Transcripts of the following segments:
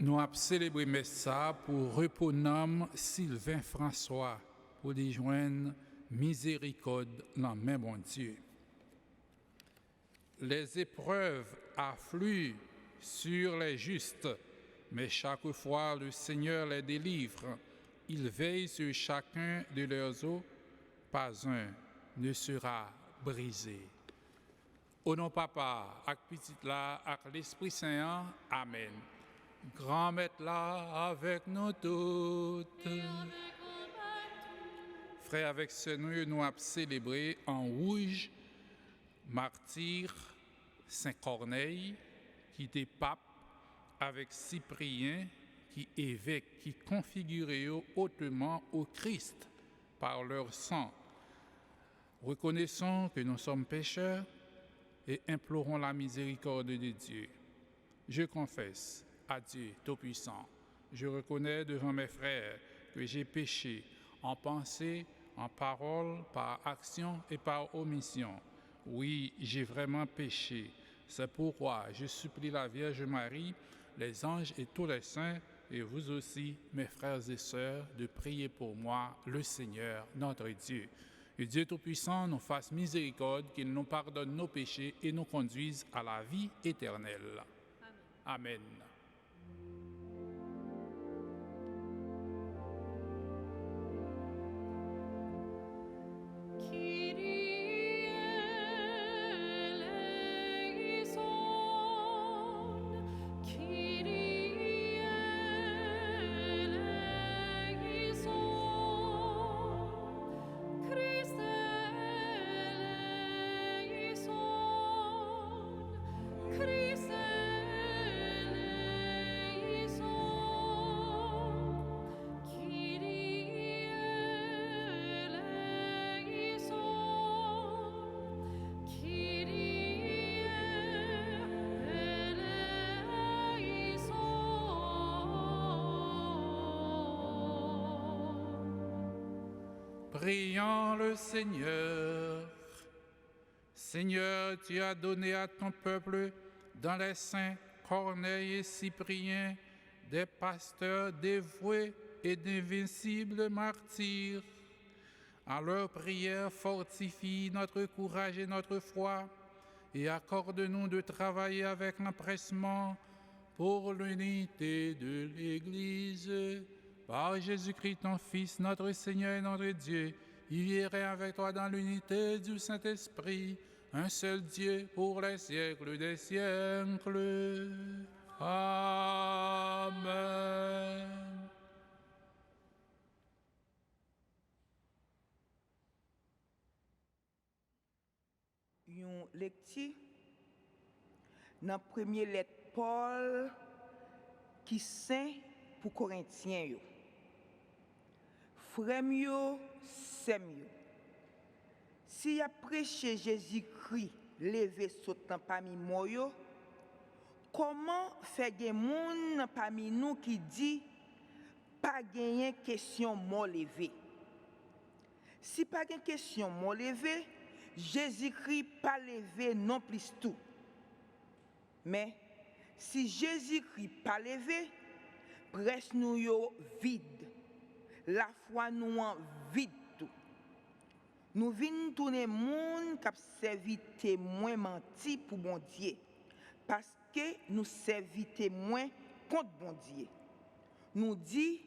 Nous avons célébré Messa pour reponam Sylvain François pour les joindre miséricorde dans main bon Dieu. Les épreuves affluent sur les justes, mais chaque fois le Seigneur les délivre. Il veille sur chacun de leurs os, pas un ne sera brisé. Au nom Papa, avec petit là, avec l'Esprit Saint, Amen. Grand Maître là avec nous toutes. Frères, avec ce nous avons célébré en rouge martyr Saint Corneille, qui était pape, avec Cyprien, qui évêque, qui configurait hautement au Christ par leur sang. Reconnaissons que nous sommes pécheurs et implorons la miséricorde de Dieu. Je confesse à Dieu Tout-Puissant, je reconnais devant mes frères que j'ai péché en pensée, en parole, par action et par omission. Oui, j'ai vraiment péché. C'est pourquoi je supplie la Vierge Marie, les anges et tous les saints, et vous aussi, mes frères et sœurs, de prier pour moi, le Seigneur, notre Dieu. Que Dieu Tout-Puissant nous fasse miséricorde, qu'il nous pardonne nos péchés et nous conduise à la vie éternelle. Amen. Prions le Seigneur. Seigneur, tu as donné à ton peuple, dans les saints Corneille et Cyprien, des pasteurs dévoués et d'invincibles martyrs. À leur prière, fortifie notre courage et notre foi, et accorde-nous de travailler avec empressement pour l'unité de l'Église. Par Jésus-Christ, ton Fils, notre Seigneur et notre Dieu, il irait avec toi dans l'unité du Saint-Esprit, un seul Dieu pour les siècles des siècles. Amen. Une lecture dans la première lettre Paul qui saint pour Corinthiens. Frères mieux, c'est mieux. Si y a prêché Jésus-Christ levé sautant parmi moi, comment faire des gens parmi nous qui dit pas gagner question mot levé? Si pas gagner question mot levé, Jésus-Christ pas levé non plus tout. Mais si Jésus-Christ pas levé, presque nous yo vide. La foi nous en vide tout. Nous venons tourner monde qui servi témoin menti pour bon Dieu. Parce que nous servi témoin contre bon Dieu. Nous dit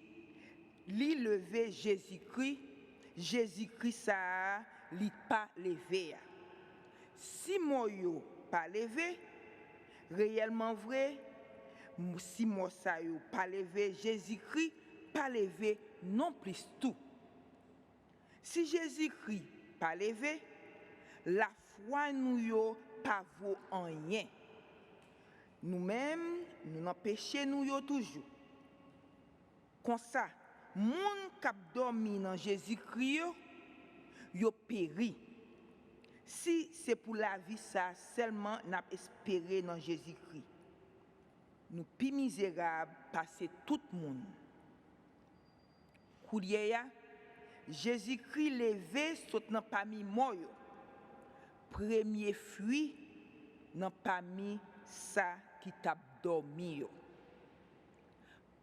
li lever Jésus-Christ, Jésus-Christ ça li pas levé. Si moi yo pas levé, réellement vrai, si moi ça yo pas levé, Jésus-Christ pas levé non plus tout. Si Jésus-Christ pas levé, la foi nous yo pas vaut en rien. Nous-mêmes, nous n'en péché nous yo toujours. Comme ça, moun k'ap dormi dans Jésus-Christ yo péri. Si c'est pour la vie ça seulement n'a espéré dans Jésus-Christ. Nous pi misérables passer tout le monde. Kouliya, Jésus-Christ levé saute dans parmi moi. Premier fruit dans parmi ça qui t'a dormi.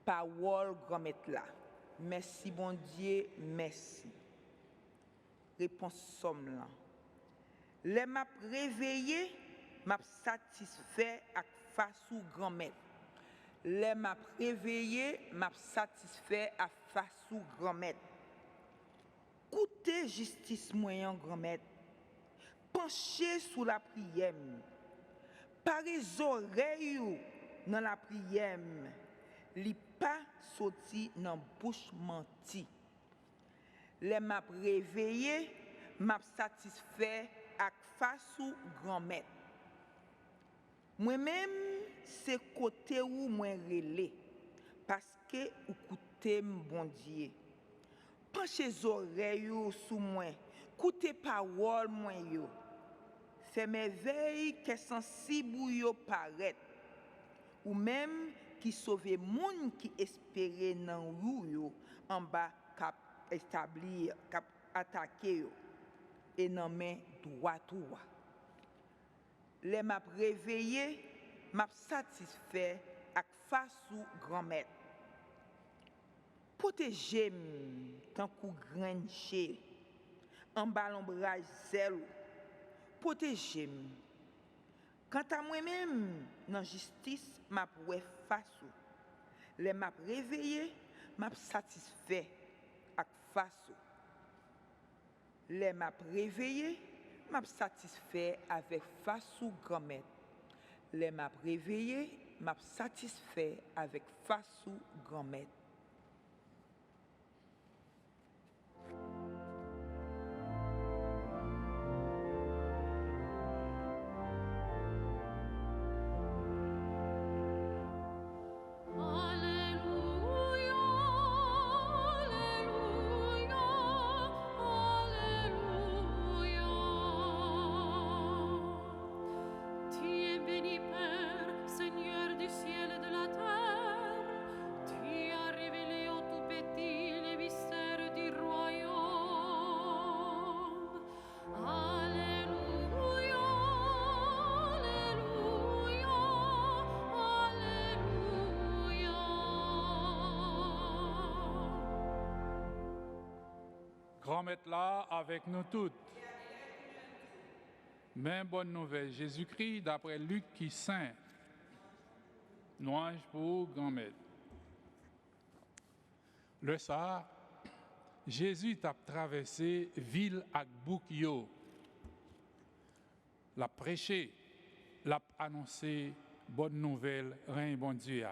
Parole grand-mère là. Merci bon Dieu, merci. Réponse somme là. Les m'a réveillé, m'a satisfait avec face ou grand-mère. Les m'a réveillé, m'a satisfait à face ou grand-mère. Coûtez justice moyen grand-mère. Penchez sous la prière. Parez oreilles dans la prière. Li pas sorti dans bouche menti. Les m'a réveillé, m'a satisfait avec face ou grand-mère. Moi-même, c'est côté où moi relé parce que ou coûtez bon Dieu. Penchez oreilles sous moi, coûtez parole moi yo. Fait merveille que sensible ou yo paraît. Ou même qui sauve moun qui espérait nan rou yo en bas cap établir cap attaquer yo et nan main droite ou. Les m'a réveillé, m'a satisfait avec face ou grand-mère. Protégez-moi tant que granché en bas l'ombrage zèle. Protégez-moi. Quant à moi-même, dans justice, m'a poué face ou. Les m'a réveillé, m'a satisfait avec face ou. Les m'a réveillé, m'a satisfait avec face ou grand-mère. Les m'a réveillé, m'a satisfait avec face ou grand-mère. Grand-mère là avec nous toutes. Même bonne nouvelle, Jésus-Christ, d'après Luc qui saint. Louange pour grand-mère. Le soir, Jésus a traversé ville avec Boukio. L'a prêché, l'a annoncé bonne nouvelle, rein bon Dieu.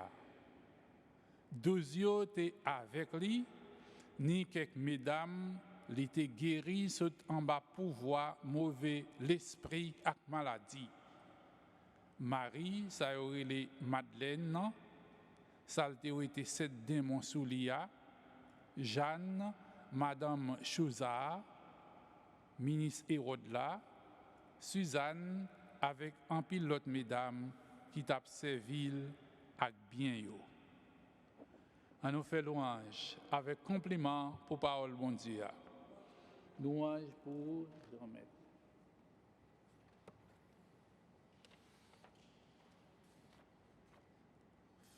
12 yo étaient avec lui, ni quelques mesdames. Il était guéri saut en bas pouvoir mauvais l'esprit ak maladie. Marie, ça aurait les Madeleine, non? Ça aurait été 7 démons sous lia. Jeanne, Madame Chouza, ministre Hérode là. Suzanne, avec un pilote mesdames qui t'a servi ak bien yo. On nous fait louange avec compliment pour parole bon Dieu. Louange pour grand-mère.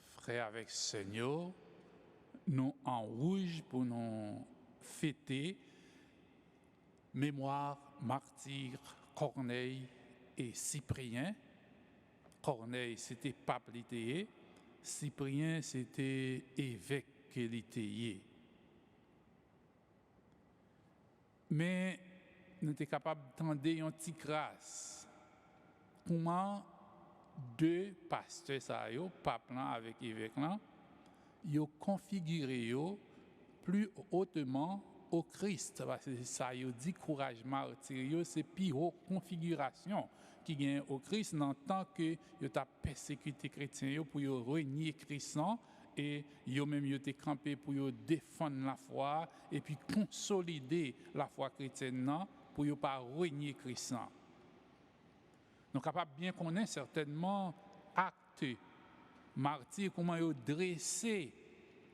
Frère avec Seigneur, nous en rouge pour nous fêter mémoire martyr Corneille et Cyprien. Corneille, c'était pape litéé. Cyprien, c'était évêque litéé. Mais nous sommes capables d'entendre une petite grâce. Comment deux pasteurs, pape avec évêque, ils ont configuré plus hautement au Christ. Parce que ça, ils dit courage martyr, c'est plus haute configuration qui gagne au Christ dans le temps que ils ont persécuté les chrétiens pour renier Christ. Et yo même yo été campé pour yo défendre la foi et puis consolider la foi chrétienne pour yo pas renier Christ. Nous capable bien connaître certainement acte martyr comment yo dressé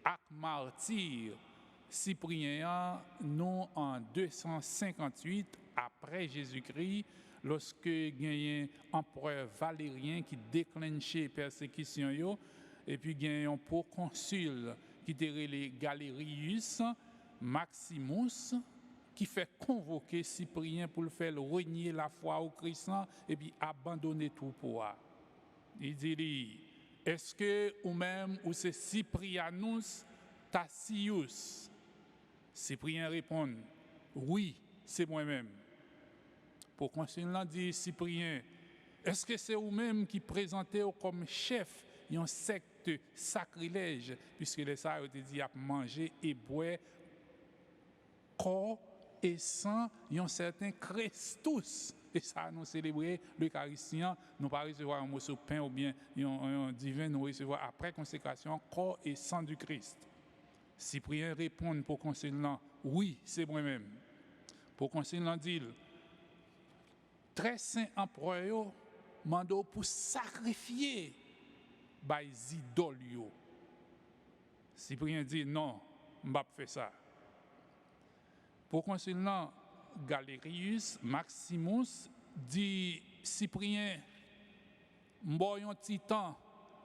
acte martyr Cyprien nous en 258 après Jésus-Christ lorsque gagné empereur Valérien qui déclenchait persécution yo. et puis il y a un proconsul qui était les Galérius Maximus qui fait convoquer Cyprien pour le faire renier la foi au Christ et puis abandonner tout pour eux. Il dit, est-ce que ou même ou c'est Cyprianus Tacius? Cyprien répond, oui, c'est moi-même. Pour consul dit Cyprien, est-ce que c'est vous-même qui présentez comme chef d'une secte sacrilège, puisque les sages ont dit à manger et boire corps et sang d'un certain Christus. Et ça, nous célébrons l'Eucharistie, nous pas recevoir un morceau de pain ou bien un divin, nous recevons après consécration corps et sang du Christ. Cyprien répond pour consul, oui, c'est moi-même. Pour consul dit, très saint empereur mando pour sacrifier les idoles. Cyprien dit non, je ne vais pas faire ça. Pour consul Galérius Maximus dit Cyprien, m'boy un petit temps,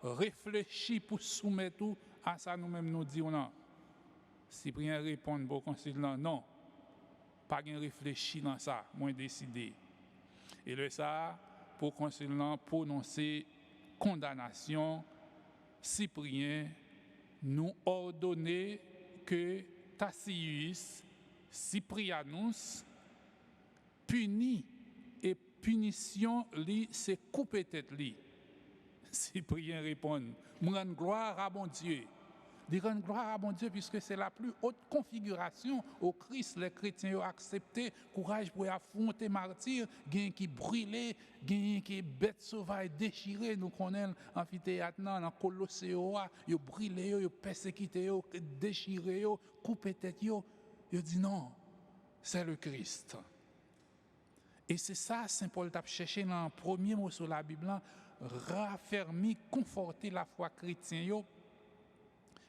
réfléchis pour soumettre tout à ça nous-mêmes nous disons non. Cyprien répond pour consul non, pas de réfléchir dans ça, moins décidé. Et le ça, pour consul prononcer condamnation, Cyprien nous ordonner que Tacius Cyprianus puni et punition li c'est couper tête li. Cyprien répond, me rends gloire à mon Dieu. De rendre gloire à mon Dieu puisque c'est la plus haute configuration au Christ. Les chrétiens ont accepté courage pour affronter martyr, gain qui brûlé, gain qui bête sauvage déchiré. Nous connaissons l'amphithéâtre dans Colosséo, ils brûlé, ils persécuté, ils déchiré, ils coupé tête, ils dit non, c'est le Christ. Et c'est ça Saint Paul t'a cherché dans le premier mot sur la Bible, raffermir, conforter la foi chrétienne.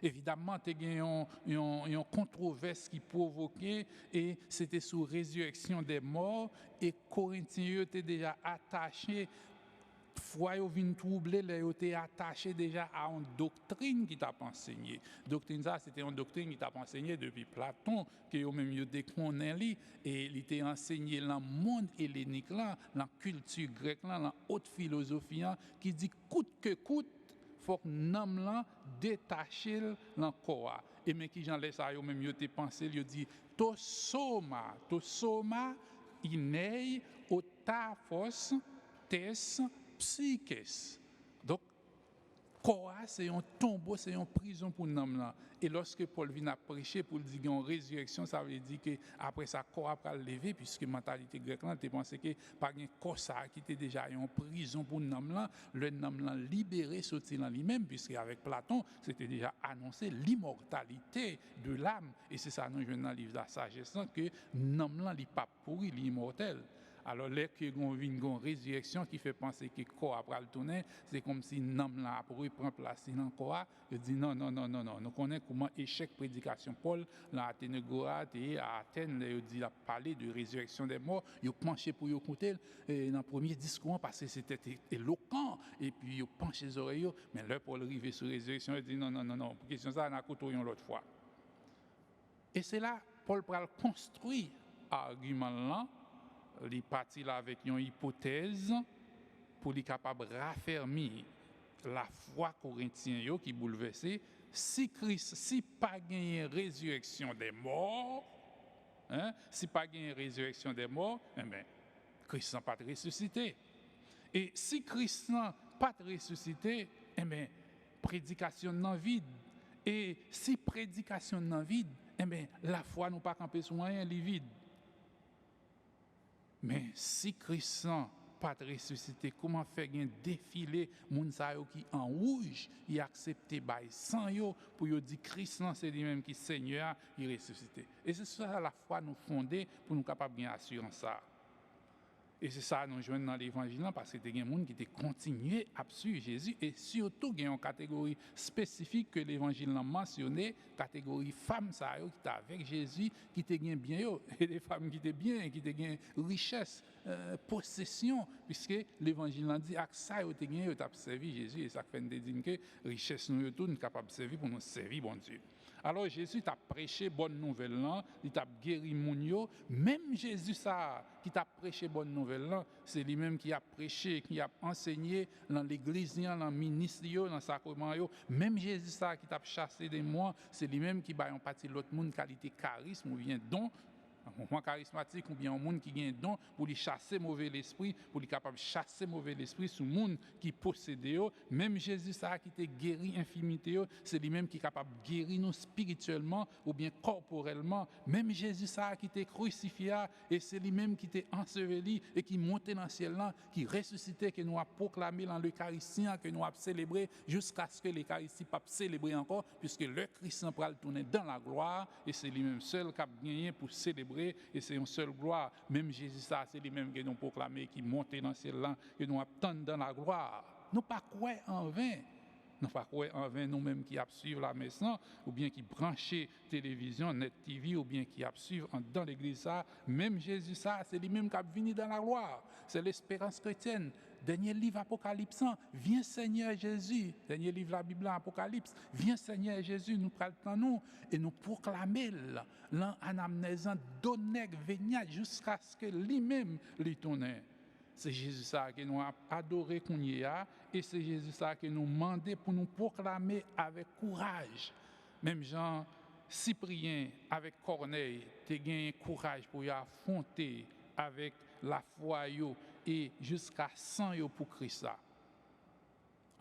Évidemment, il y a une controverse qui provoquait et c'était sur résurrection des morts et Corinthiens étaient déjà attachés, foi yo vinn troublé, ils étaient attachés déjà à une doctrine qui t'a enseigné. Doctrine ça, c'était une doctrine qui t'a enseigné depuis Platon, que yo même yo déconnaît et il était enseigné dans le monde hellénique là, dans la culture grecque là, dans la haute philosophie qui dit coûte que coûte faut que l'homme là détaché l'encore et mais qui j'en laisse ça yo même yo te pensé yo dit to soma inei otafos tes psyches. Donc corps c'est un tombeau, c'est une prison pour l'homme là. Et lorsque Paul vient à prêcher pour dire qu'il y a une résurrection, ça veut dire que après ça corps va lever puisque mentalité grecque là tu pensais que pas un corps ça qui était déjà une prison pour l'homme là, le homme là libéré sorti dans lui-même puisque avec Platon, c'était déjà annoncé l'immortalité de l'âme et c'est ça nous jouons dans le livre de la sagesse que l'homme là il pas pourri, il est immortel. Alors, là, qu'il y a une résurrection qui fait penser que le corps après le tourner, c'est comme si l'homme là pour prendre place dans le corps. Il dit non. Nous connaissons comment échec prédication Paul, dans Athénégorate et à Athènes, il dit a parlé de résurrection des morts. Il a penché pour écouter dans le premier discours parce que c'était éloquent. Et puis, il a penché les oreilles. Mais là, Paul arrive sur la résurrection, il dit non. Pour question ça, on a écouté l'autre fois. Et c'est là, Paul a construit l'argument là. Il partit là avec une hypothèse pour être capable de raffermir la foi corinthienne qui bouleversée. Si Christ, si pas gagné résurrection des morts, si pas gagné résurrection des morts, Christ n'a pas ressuscité. Et si Christ n'a pas ressuscité, prédication non vide. Et si prédication non vide, la foi n'a pas campé sur rien, elle est vide. Mais si Christ n'a pas ressuscité, comment faire un défilé moun sa yo qui en rouge, il accepté by sang yo pour yo dire Christ c'est lui-même qui Seigneur, il ressuscité. Et c'est ça la foi nous fonder pour nous capable bien assurance ça. Et c'est ça nous joignons dans l'évangile parce que il y a des gens qui ont continué à suivre Jésus et surtout il y a une catégorie spécifique que l'évangile a mentionné, catégorie femmes ça qui étaient avec Jésus, qui étaient bien yo, et des femmes qui étaient bien, qui étaient richesse, possession, puisque l'évangile a dit que ça yo étaient yo t'a servi Jésus et ça fait dire que richesse nous tout nous capable de servir pour nous servir bon Dieu. Alors Jésus t'a prêché bonne nouvelle là, il t'a guéri moun yo, même Jésus ça qui t'a prêché bonne nouvelle là, c'est lui-même qui a prêché, qui a enseigné dans l'église, dans le ministère, dans le sacrement yo, même Jésus ça qui t'a chassé des mois, c'est lui-même qui ba yon parti l'autre monde qualité charisme ou bien don un moment charismatique ou bien un monde qui a un don pour lui chasser mauvais l'esprit, pour lui capable chasser mauvais l'esprit sur monde qui possède même Jésus ça qui t'a guéri infirmité, c'est lui-même qui est capable de guérir nous spirituellement ou bien corporellement, même Jésus ça qui t'a crucifié et c'est lui-même qui t'a enseveli et qui monté dans le ciel là, qui ressuscité que nous a proclamé dans l'Eucharistie que nous a célébré jusqu'à ce que l'Eucharistie pas célébrer encore puisque le Christ va tourner dans la gloire et c'est lui-même seul qui a gagné pour célébrer et c'est une seule gloire. Même Jésus, ça, c'est lui-même qui nous proclamé, qui monte dans le ciel là, et nous attendons dans la gloire. Nous pas croire en vain. Nous pas croire en vain nous-mêmes qui suivons la messe, ou bien qui branchent télévision, net TV, ou bien qui suivent dans l'église ça. Même Jésus, ça, c'est lui-même qui a venu dans la gloire. C'est l'espérance chrétienne. Dernier livre Apocalypse, viens Seigneur Jésus. Dernier livre la Bible Apocalypse, viens Seigneur Jésus, nous prenons nous et nous proclamer l'anamnèse donner venir jusqu'à ce que lui-même lui tourne. C'est Jésus ça que nous a adoré qu'on y a et c'est Jésus ça que nous demandé pour nous proclamer avec courage. Même Jean Cyprien avec Corneille, tu gagné courage pour y affronter avec la foi et jusqu'à 100 pour Christ.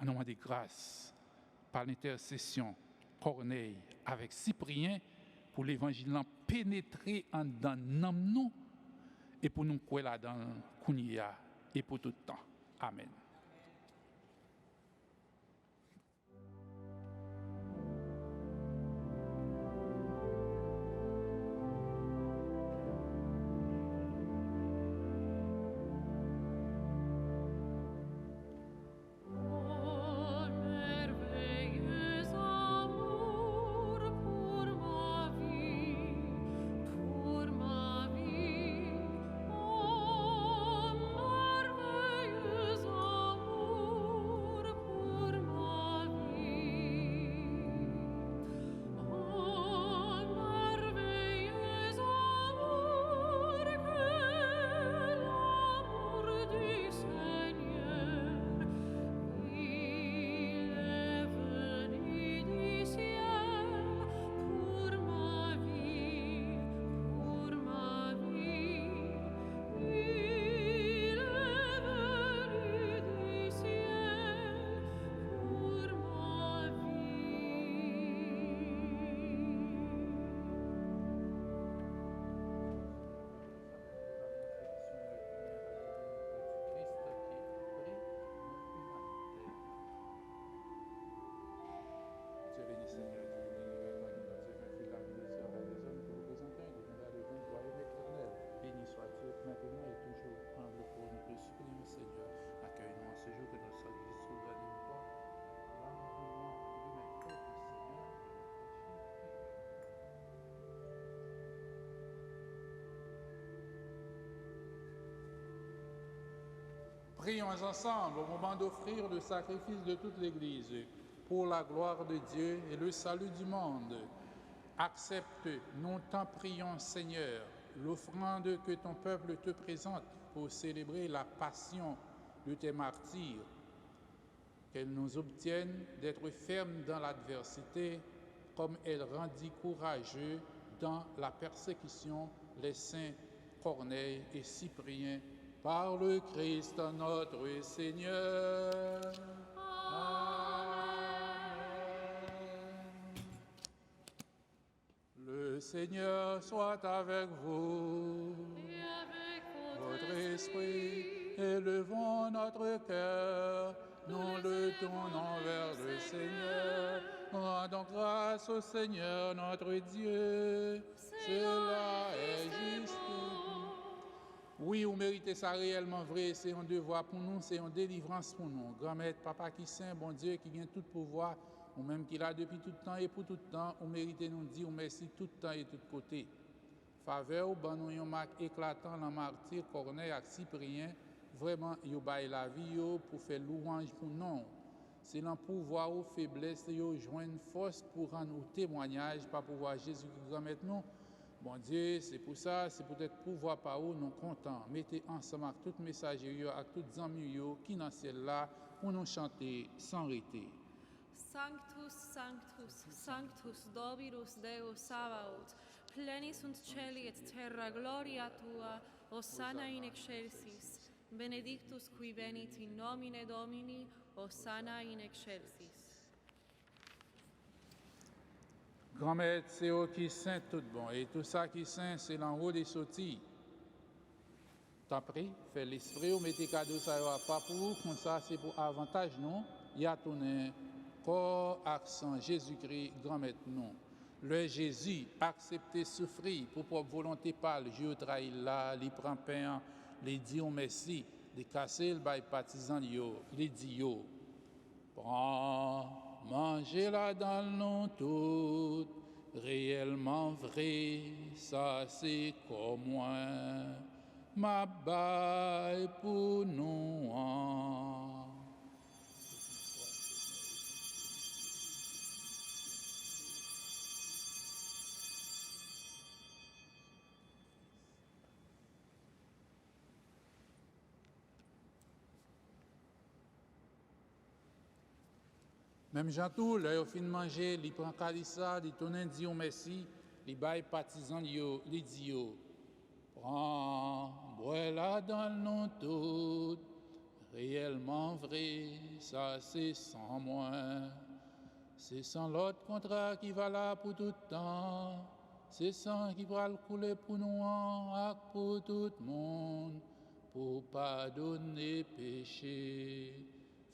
En nom de grâce, par l'intercession Corneille avec Cyprien, pour l'évangile pénétrer en dans nous et pour nous croire là dans Kounia et pour tout le temps. Amen. Prions ensemble au moment d'offrir le sacrifice de toute l'Église pour la gloire de Dieu et le salut du monde. Accepte, nous t'en prions Seigneur, l'offrande que ton peuple te présente pour célébrer la passion de tes martyrs, qu'elle nous obtienne d'être fermes dans l'adversité comme elle rendit courageux dans la persécution les saints Corneille et Cyprien. Par le Christ notre Seigneur. Amen. Le Seigneur soit avec vous. Et avec votre esprit. Élevons notre cœur. Nous le tournons vers le Seigneur. Rendons grâce au Seigneur notre Dieu. Cela est juste. Oui, vous méritez ça réellement vrai, c'est un devoir pour nous, c'est une délivrance pour nous. Grand-mère, papa qui saint, bon Dieu, qui vient tout pouvoir, ou même qui l'a depuis tout le temps et pour tout le temps, vous méritez nous dire merci tout le temps et tout côté. Faveur, ban nous une marque éclatant dans martyr Corneille et Cyprien, vraiment, yo bail la vie yo pour faire louange pour nous. C'est dans pouvoir ou faiblesse, yo joindre force pour rendre témoignage, par pouvoir Jésus qui grand-mère nous. Bon Dieu, c'est pour ça, c'est peut-être pouvoir par où nous comptons. Mettez ensemble avec tous les messagers, avec tous les amis qui dans celle-là, pour nous chanter sans arrêter. Sanctus, Sanctus, Sanctus, Dominus Deus Sabaoth, pleni sunt celi et terra gloria tua, Hosanna in excelsis. Benedictus qui venit in nomine Domini, Hosanna in excelsis. Grand-mère, c'est eux qui saint tout bon. Et tout ça qui saint, c'est l'en haut des sorties. T'as pris, fais l'esprit, ou mettez cadeau, ça va pas pour vous, comme ça, c'est pour avantage, non? Il y a tourné corps, accent, Jésus-Christ, grand-mère, non. Le Jésus, accepté souffrir pour propre volonté par le Dieu trahi là, il prend pain, il dit au merci, il casse le bail partisan, il dit yo. Prends. Mangez-la dans nous toutes, réellement vrai, ça c'est comme moi, ma baille pour nous. Même Jean tout, là, au fin de manger, il prend calissa, il tourne dit merci, il baille partisan, il dit prends, bois-la dans nous toutes, réellement vrai, ça c'est sans moi. C'est sans l'autre contrat qui va là pour tout temps, c'est sans qui va le couler pour nous, pour tout le monde, pour pardonner péché.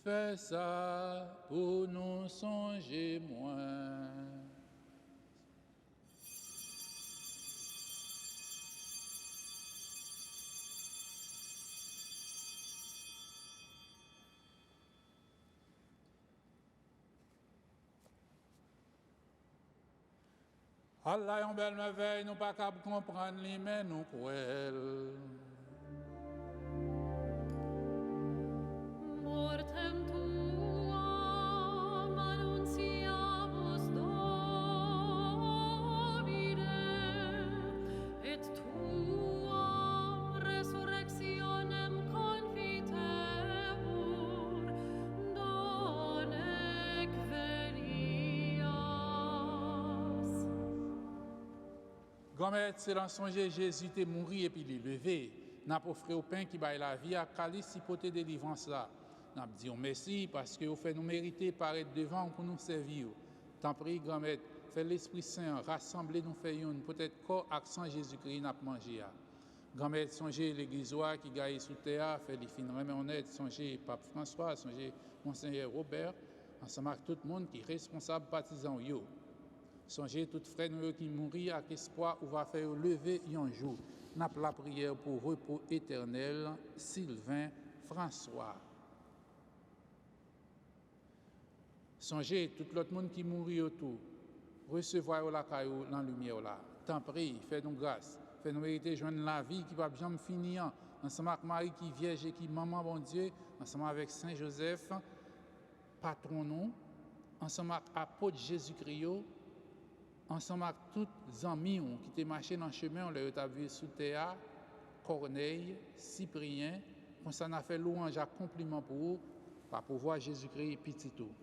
Fais ça pour nous songer moins. Allah, en belle merveille, nous pas capables de comprendre les mais nous cruels. Mortem tuam annunciamus Domine, et tuam resurrectionem confitebur, donec venias. Grand-mère, c'est dans songer Jésus t'est mouru et puis il est levé. N'a pas offert au pain qui baille la vie à calice hypothé délivrance là. N'a dit merci parce que vous fait nous mériter paraître devant pour nous servir. Tant pis, grand-mère, fais l'Esprit Saint, rassembler nous faire une peut-être corps accent Jésus-Christ n'a mangé. Grand-mère, songez l'église qui gagne sous terre, fait les fins remet honnête, songez Pape François, songez Monseigneur Robert, ensemble avec tout le monde qui est responsable partisan yo. Songez tout frère nous qui mourit avec espoir ou va faire lever un jour. N'a la prière pour repos éternel, Sylvain François. Songez tout l'autre monde qui mourit autour. Recevoir la caillou dans la lumière là. Tant pis, fais-nous grâce. Fais-nous mériter joindre la vie qui va jamais finir. Ensemble avec Marie qui vierge et qui maman bon Dieu. Ensemble avec Saint Joseph, patron nous. Ensemble avec apôtre Jésus-Christ. Ensemble avec tous les amis qui étaient marchés dans le chemin, on les a vus sous terre, Corneille, Cyprien, comme ça on a fait louange à compliment pour eux, par pouvoir Jésus-Christ petit tout.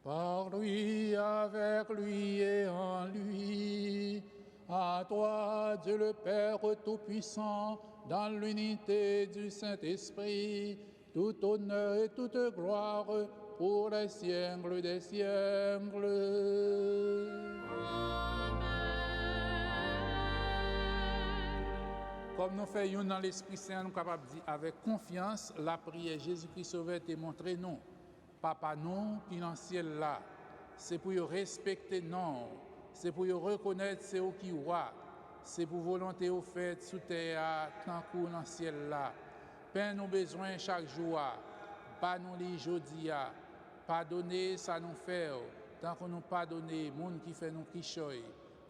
Par lui, avec lui et en lui, à toi, Dieu le Père Tout-Puissant, dans l'unité du Saint-Esprit, tout honneur et toute gloire, pour les siècles des siècles. Amen. Comme nous faisons dans l'Esprit Saint, nous sommes capables de dire avec confiance, la prière Jésus-Christ Sauveur te montré nous. Papa nous qui dans le ciel là, c'est pour respecter nous, c'est pour reconnaître c'est eux qui roi, c'est pour volonté au fait sous terre, tant qu'on dans le ciel là. Pain nos besoins chaque jour, pas nous les jodi, pardonner ça nous fait, tant qu'on nous pardonne, monde qui fait nous kichoy,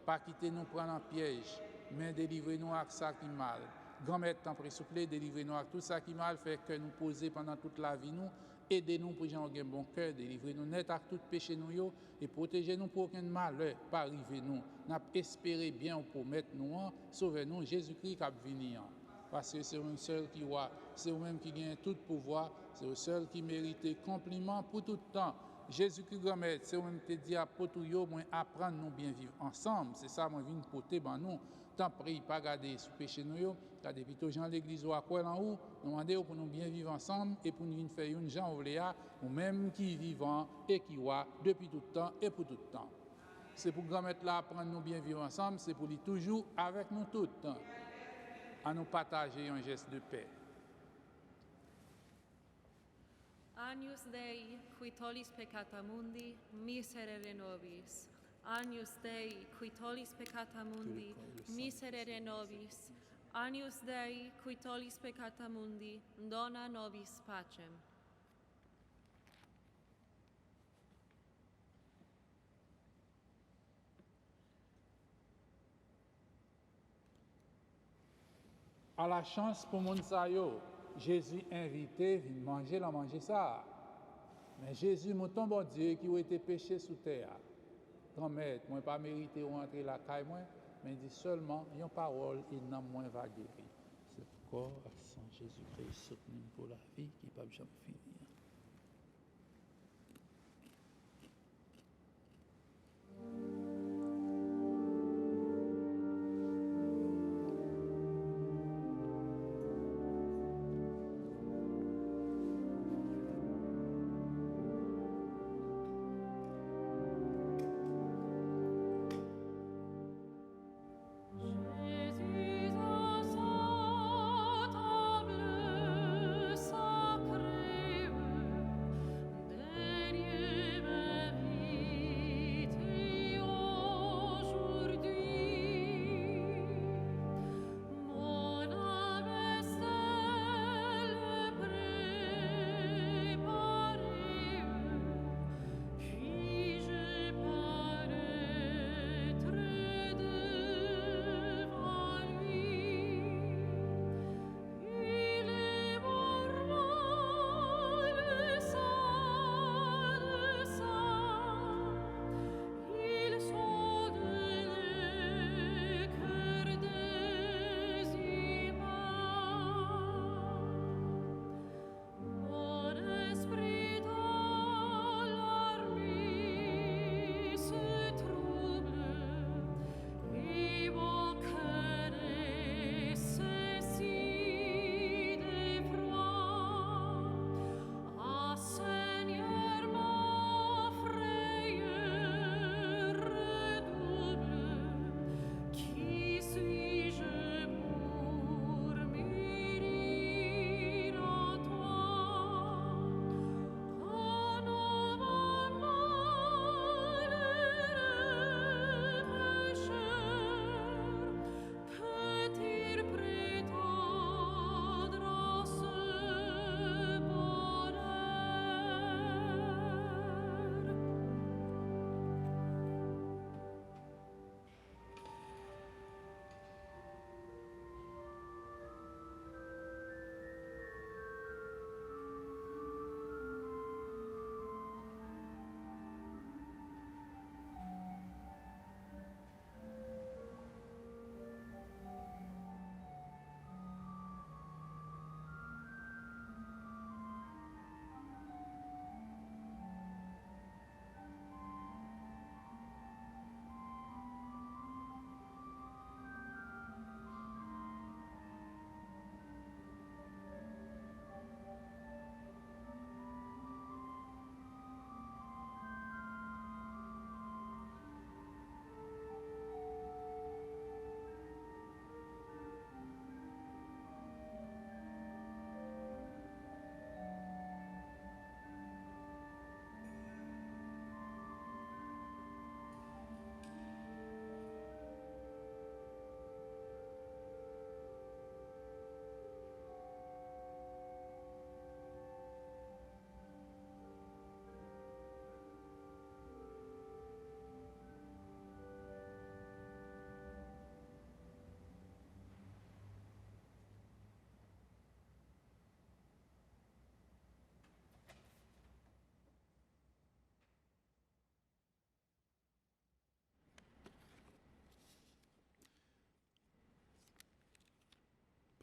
pas quitter nous prendre en piège, mais délivrer-nous avec ça qui mal. Grand-mère, t'en prie, s'il vous plaît, délivrez-nous avec tout ça qui mal fait que nous poser pendant toute la vie nous. Aidez-nous pour avoir un bon cœur, délivrez-nous net avec tout péché nous yo, et protégez-nous pour aucun malheur, pas arriver nous. N'a espéré bien pour mettre nous en, sauvez-nous Jésus-Christ qui a venu. Parce que c'est un seul qui voit, c'est vous-même qui gagne tout pouvoir, c'est le seul qui mérite compliment pour tout temps. Jésus-Christ grand-mère, c'est vous-même qui dit à pour tout yo, moi apprendre nous bien vivre ensemble, c'est ça moi viens porter ben nous. Tant prie, pas garder sous péché nous yo, garder plutôt Jean l'église ou à quoi en haut, nous demander pour nous bien vivre ensemble et pour nous venir faire une Jean Oléa, ou même qui vivant et qui voit depuis tout temps et pour tout temps. C'est pour grand-mère là apprendre nous bien vivre ensemble, c'est pour lui toujours avec nous tout le temps, à nous partager un geste de paix. Agnus Dei, qui tollis peccata mundi, miserere nobis. Agnus Dei, qui tollis peccata mundi, miserere nobis. Agnus Dei, qui tollis peccata mundi, dona nobis pacem. À la chance pour mon sayo, Jésus invité, vient manger ça. Mais Jésus, mon ton bon Dieu, qui a été péché sous terre. Grand-mère, moi pas mérité ou entrer la caille moi, mais dit seulement une parole et non moins va guérir. C'est corps à sang Jésus-Christ soutenu pour la vie qui ne peut jamais finir. Jésus à sa table sacrée,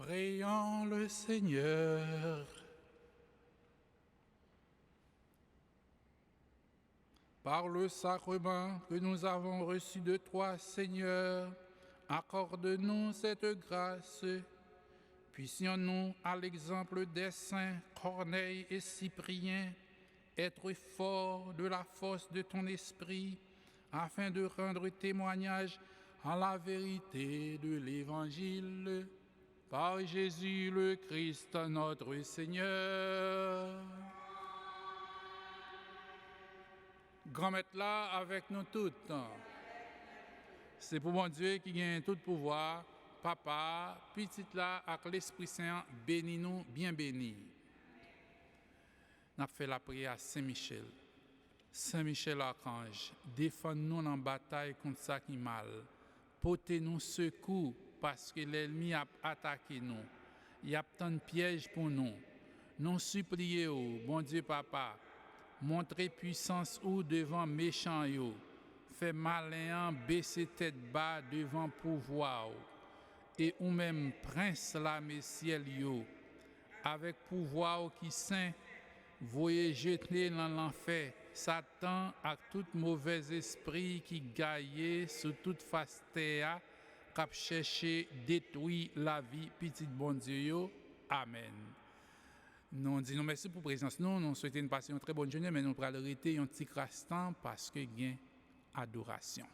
Prions le Seigneur. Par le sacrement que nous avons reçu de toi, Seigneur, accorde-nous cette grâce. Puissions-nous, à l'exemple des saints Corneille et Cyprien, être forts de la force de ton esprit, afin de rendre témoignage à la vérité de l'Évangile. Par Jésus le Christ, notre Seigneur. Grand-maître là avec nous toutes. C'est pour mon Dieu qui gagne tout pouvoir. Papa, petit là, avec l'Esprit Saint, bénis-nous, bien bénis. Nous avons fait la prière à Saint-Michel. Saint-Michel Archange, défends-nous en bataille contre ça qui mal. Portez-nous secours parce que l'ennemi a attaqué nous. Il y a tant de pièges pour nous. Nous supplions, bon Dieu Papa, montrez puissance ou devant méchant yo. Fait malin baisser tête bas devant pouvoir. Et ou même prince la messiel yo. Avec pouvoir qui saint, voyez jeter dans l'enfer Satan à tout mauvais esprit qui gagne sur toute face terre, cap chercher détruire la vie petit bon Dieu yo. Amen. Nous disons merci pour la présence. Nous souhaitons passer une très bonne journée, mais nous allons arrêter un petit instant parce que il y a adoration.